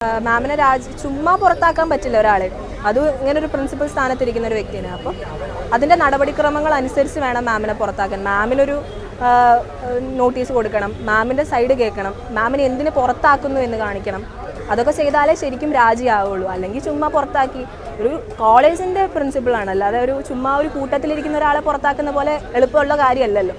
മാമിനെ ചുമ്മാ പുറത്താക്കാൻ പറ്റില്ല ഒരാളെ. അത് ഇങ്ങനെ ഒരു പ്രിൻസിപ്പൽ സ്ഥാനത്തിരിക്കുന്ന ഒരു വ്യക്തിയാണ്. അപ്പം അതിൻ്റെ നടപടിക്രമങ്ങൾ അനുസരിച്ച് വേണം മാമിനെ പുറത്താക്കാൻ. മാമിനൊരു നോട്ടീസ് കൊടുക്കണം, മാമിൻ്റെ സൈഡ് കേൾക്കണം, മാമിനെ എന്തിന് പുറത്താക്കുന്നു എന്ന് കാണിക്കണം. അതൊക്കെ ചെയ്താലേ ശരിക്കും രാജിയാവുള്ളൂ. അല്ലെങ്കിൽ ചുമ്മാ പുറത്താക്കി ഒരു കോളേജിൻ്റെ പ്രിൻസിപ്പളാണ്, അല്ലാതെ ഒരു ചുമ്മാ ഒരു കൂട്ടത്തിലിരിക്കുന്ന ഒരാളെ പുറത്താക്കുന്ന പോലെ എളുപ്പമുള്ള കാര്യമല്ലല്ലോ.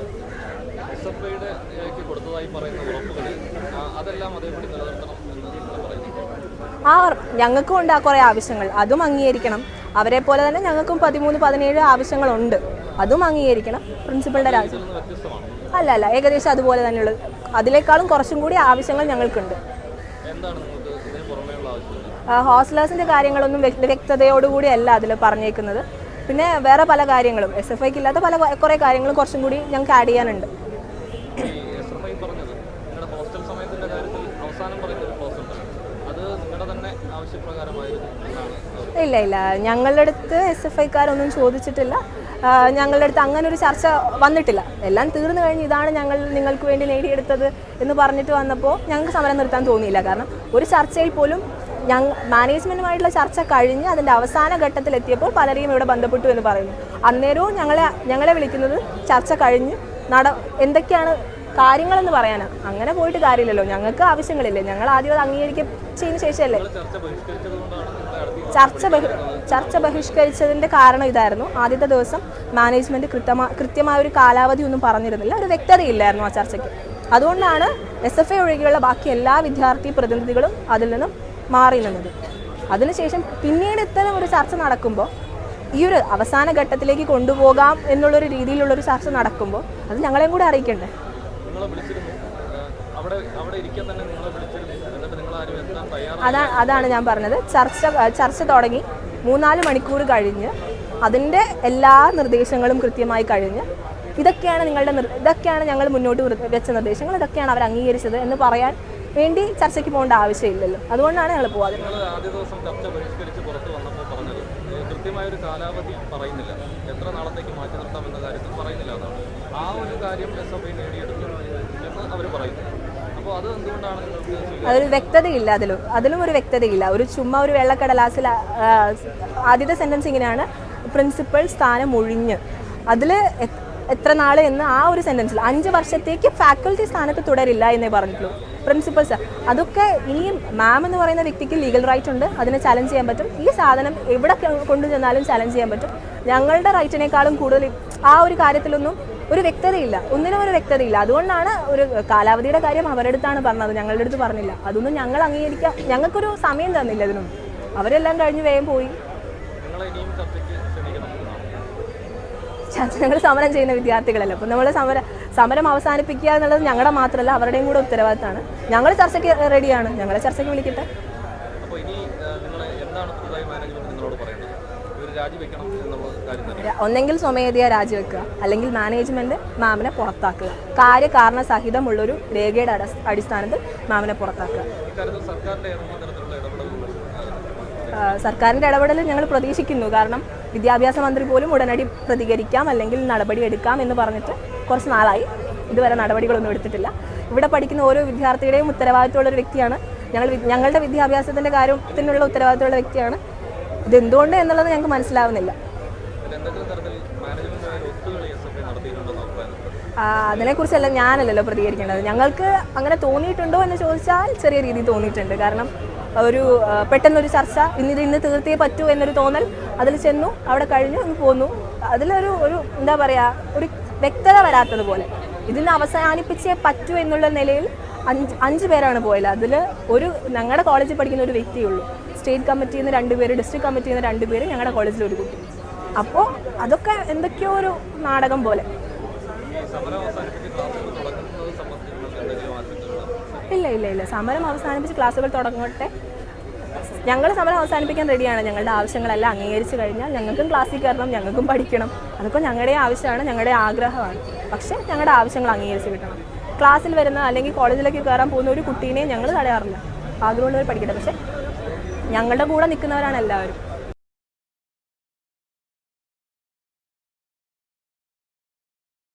ഞങ്ങൾക്കും ഉണ്ട് കുറേ ആവശ്യങ്ങൾ, അതും അംഗീകരിക്കണം. അവരെ പോലെ തന്നെ ഞങ്ങൾക്കും 13-17 ആവശ്യങ്ങളുണ്ട്, അതും അംഗീകരിക്കണം. പ്രിൻസിപ്പളുടെ രാജ്യം അല്ല ഏകദേശം അതുപോലെ തന്നെയുള്ളത്. അതിനേക്കാളും കുറച്ചും കൂടി ആവശ്യങ്ങൾ ഞങ്ങൾക്കുണ്ട്. ഹോസ്റ്റലേഴ്സിൻ്റെ കാര്യങ്ങളൊന്നും വ്യക്തതയോടുകൂടി അല്ല അതിൽ പറഞ്ഞേക്കുന്നത്. പിന്നെ വേറെ പല കാര്യങ്ങളും SFIക്ക് ഇല്ലാത്ത കുറേ കാര്യങ്ങളും കുറച്ചും കൂടി ഞങ്ങൾക്ക് ആഡ് ചെയ്യാനുണ്ട്. ഇല്ല, ഞങ്ങളുടെ അടുത്ത് SFIക്കാരൊന്നും ചോദിച്ചിട്ടില്ല. ഞങ്ങളുടെ അടുത്ത് അങ്ങനെ ഒരു ചർച്ച വന്നിട്ടില്ല. എല്ലാം തീർന്നു കഴിഞ്ഞ് ഇതാണ് ഞങ്ങൾ നിങ്ങൾക്ക് വേണ്ടി നേടിയെടുത്തത് എന്ന് പറഞ്ഞിട്ട് വന്നപ്പോൾ ഞങ്ങൾക്ക് സമരം നിർത്താൻ തോന്നിയില്ല. കാരണം ഒരു ചർച്ചയിൽ പോലും മാനേജ്മെൻറ്റുമായിട്ടുള്ള ചർച്ച കഴിഞ്ഞ് അതിൻ്റെ അവസാന ഘട്ടത്തിലെത്തിയപ്പോൾ പലരെയും ഇവിടെ ബന്ധപ്പെട്ടു എന്ന് പറയുന്നു. അന്നേരവും ഞങ്ങളെ വിളിക്കുന്നത് ചർച്ച കഴിഞ്ഞ് എന്തൊക്കെയാണ് കാര്യങ്ങളെന്ന് പറയാനാണ്. അങ്ങനെ പോയിട്ട് കാര്യമില്ലല്ലോ. ഞങ്ങൾക്ക് ആവശ്യങ്ങളില്ലേ, ഞങ്ങൾ ആദ്യം അത് അംഗീകരിച്ചതിന് ശേഷമല്ലേ. ചർച്ച ബഹിഷ്കരിച്ചതിൻ്റെ കാരണം ഇതായിരുന്നു. ആദ്യത്തെ ദിവസം മാനേജ്മെൻറ്റ് കൃത്യമായ ഒരു കാലാവധി ഒന്നും പറഞ്ഞിരുന്നില്ല, ഒരു വ്യക്തതയില്ലായിരുന്നു ആ ചർച്ചയ്ക്ക്. അതുകൊണ്ടാണ് SFI ഒഴികെയുള്ള ബാക്കി എല്ലാ വിദ്യാർത്ഥി പ്രതിനിധികളും അതിൽ നിന്നും മാറി നിന്നത്. അതിനുശേഷം പിന്നീട് ഇത്തരം ഒരു ചർച്ച നടക്കുമ്പോൾ, ഈ ഒരു അവസാന ഘട്ടത്തിലേക്ക് കൊണ്ടുപോകാം എന്നുള്ളൊരു രീതിയിലുള്ളൊരു ചർച്ച നടക്കുമ്പോൾ അത് ഞങ്ങളെയും കൂടെ അറിയിക്കണ്ടേ. അതാണ് ഞാൻ പറഞ്ഞത്. ചർച്ച തുടങ്ങി 3-4 മണിക്കൂർ കഴിഞ്ഞ് അതിൻ്റെ എല്ലാ നിർദ്ദേശങ്ങളും കൃത്യമായി കഴിഞ്ഞ് ഇതൊക്കെയാണ് ഞങ്ങൾ മുന്നോട്ട് വെച്ച നിർദ്ദേശങ്ങൾ, ഇതൊക്കെയാണ് അവർ അംഗീകരിച്ചത് എന്ന് പറയാൻ വേണ്ടി ചർച്ചയ്ക്ക് പോകേണ്ട ആവശ്യമില്ലല്ലോ. അതുകൊണ്ടാണ് ഞങ്ങൾ പോകാതിരുന്നത്. കൃത്യമായൊരു കാലാവധി പറയുന്നില്ല, എത്ര നാളത്തേക്ക് മാറ്റി നിർത്താം എന്ന കാര്യത്തിൽ പറയുന്നില്ല എന്നാണ്. ആ ഒരു കാര്യം SFI നേടിയെടുത്തു എന്ന് അവർ പറയുന്നു. അപ്പോൾ അത് എന്തുകൊണ്ടാണ് അതൊരു വ്യക്തതയില്ല, അതിലും ഒരു വ്യക്തതയില്ല. ഒരു ചുമ്മാ ഒരു വെള്ളക്കടലാസിൽ ആദ്യത്തെ സെൻറ്റൻസ് ഇങ്ങനെയാണ്: പ്രിൻസിപ്പൽ സ്ഥാനം ഒഴിഞ്ഞ്. അതിൽ എത്ര നാൾ എന്ന് ആ ഒരു സെൻറ്റൻസിൽ 5 വർഷത്തേക്ക് ഫാക്കൽറ്റി സ്ഥാനത്ത് തുടരില്ല എന്നേ പറഞ്ഞിട്ടുള്ളൂ പ്രിൻസിപ്പൽസ്. അതൊക്കെ ഇനിയും മാം എന്ന് പറയുന്ന വ്യക്തിക്ക് ലീഗൽ റൈറ്റ് ഉണ്ട്, അതിനെ ചലഞ്ച് ചെയ്യാൻ പറ്റും. ഈ സാധനം എവിടെ കൊണ്ടുചെന്നാലും ചലഞ്ച് ചെയ്യാൻ പറ്റും. ഞങ്ങളുടെ റൈറ്റിനേക്കാളും കൂടുതൽ ആ ഒരു കാര്യത്തിലൊന്നും ഒരു വ്യക്തതയില്ല, ഒന്നിനും ഒരു വ്യക്തതയില്ല. അതുകൊണ്ടാണ് ഒരു കാലാവധിയുടെ കാര്യം അവരുടെ അടുത്താണ് പറഞ്ഞത്, ഞങ്ങളുടെ അടുത്ത് പറഞ്ഞില്ല. അതൊന്നും ഞങ്ങൾ അംഗീകരിക്കാം, ഞങ്ങൾക്കൊരു സമയം തന്നില്ല ഇതിനൊന്നും. അവരെല്ലാം കഴിഞ്ഞ് വേഗം പോയി. ഞങ്ങൾ സമരം ചെയ്യുന്ന വിദ്യാർത്ഥികളല്ല, അപ്പം നമ്മൾ സമരം അവസാനിപ്പിക്കുക എന്നുള്ളത് ഞങ്ങളുടെ മാത്രമല്ല അവരുടെയും കൂടെ ഉത്തരവാദിത്തമാണ്. ഞങ്ങൾ ചർച്ചയ്ക്ക് റെഡിയാണ്, ഞങ്ങളെ ചർച്ചയ്ക്ക് വിളിക്കട്ടെ. ഒന്നെങ്കിൽ സ്വമേധയാ രാജിവെക്കുക, അല്ലെങ്കിൽ മാനേജ്മെന്റ് മാമിനെ പുറത്താക്കുക. കാര്യകാരണ സഹിതമുള്ളൊരു രേഖയുടെ അടിസ്ഥാനത്തിൽ മാമിനെ പുറത്താക്കുക. സർക്കാരിൻ്റെ ഇടപെടൽ ഞങ്ങൾ പ്രതീക്ഷിക്കുന്നു. കാരണം വിദ്യാഭ്യാസ മന്ത്രി പോലും ഉടനടി പ്രതികരിക്കാം അല്ലെങ്കിൽ നടപടി എടുക്കാം എന്ന് പറഞ്ഞിട്ട് കുറച്ച് നാളായി, ഇതുവരെ നടപടികളൊന്നും എടുത്തിട്ടില്ല. ഇവിടെ പഠിക്കുന്ന ഓരോ വിദ്യാർത്ഥിയുടെയും ഉത്തരവാദിത്തമുള്ളൊരു വ്യക്തിയാണ് ഞങ്ങളുടെ വിദ്യാഭ്യാസത്തിൻ്റെ കാര്യത്തിനുള്ള ഉത്തരവാദിത്തമുള്ള വ്യക്തിയാണ്. ഇതെന്തുകൊണ്ട് എന്നുള്ളത് ഞങ്ങൾക്ക് മനസ്സിലാവുന്നില്ല. അതിനെക്കുറിച്ചല്ല ഞാനല്ലല്ലോ പ്രതികരിക്കേണ്ടത്. ഞങ്ങൾക്ക് അങ്ങനെ തോന്നിയിട്ടുണ്ടോ എന്ന് ചോദിച്ചാൽ ചെറിയ രീതിയിൽ തോന്നിയിട്ടുണ്ട്. കാരണം ഒരു പെട്ടെന്നൊരു ചർച്ച ഇന്ന് തീർത്തേ പറ്റൂ എന്നൊരു തോന്നൽ അതിൽ ചെന്നു, അവിടെ കഴിഞ്ഞു, അങ്ങ് പോന്നു. അതിലൊരു എന്താ പറയുക, ഒരു വ്യക്തത വരാത്തതുപോലെ. ഇതിന് അവസാനിപ്പിച്ചേ പറ്റൂ എന്നുള്ള നിലയിൽ 5 പേരാണ് പോയത്. അതിൽ ഞങ്ങളുടെ കോളേജിൽ പഠിക്കുന്ന ഒരു വ്യക്തിയുള്ളൂ. സ്റ്റേറ്റ് കമ്മിറ്റിയിൽ നിന്ന് 2 പേര്, ഡിസ്ട്രിക്ട് കമ്മിറ്റിയിൽ നിന്ന് 2 പേര്, ഞങ്ങളുടെ കോളേജിൽ ഒരു കുട്ടി. അപ്പോൾ അതൊക്കെ എന്തൊക്കെയോ ഒരു നാടകം പോലെ. ഇല്ല, സമരം അവസാനിപ്പിച്ച് ക്ലാസ്സുകൾ തുടങ്ങട്ടെ. ഞങ്ങൾ സമരം അവസാനിപ്പിക്കാൻ റെഡിയാണ്. ഞങ്ങളുടെ ആവശ്യങ്ങളെല്ലാം അംഗീകരിച്ചു കഴിഞ്ഞാൽ ഞങ്ങൾക്കും ക്ലാസ്സിൽ കയറണം, ഞങ്ങൾക്കും പഠിക്കണം. അതൊക്കെ ഞങ്ങളുടെ ആവശ്യമാണ്, ഞങ്ങളുടെ ആഗ്രഹമാണ്. പക്ഷേ ഞങ്ങളുടെ ആവശ്യങ്ങൾ അംഗീകരിച്ച് കിട്ടണം. ക്ലാസ്സിൽ വരുന്ന അല്ലെങ്കിൽ കോളേജിലേക്ക് കയറാൻ പോകുന്ന ഒരു കുട്ടീനെ ഞങ്ങൾ തടയാറില്ല. ആഗ്രഹമുള്ളവർ പഠിക്കട്ടെ. പക്ഷേ ഞങ്ങളുടെ കൂടെ നിൽക്കുന്നവരാണ് എല്ലാവരും.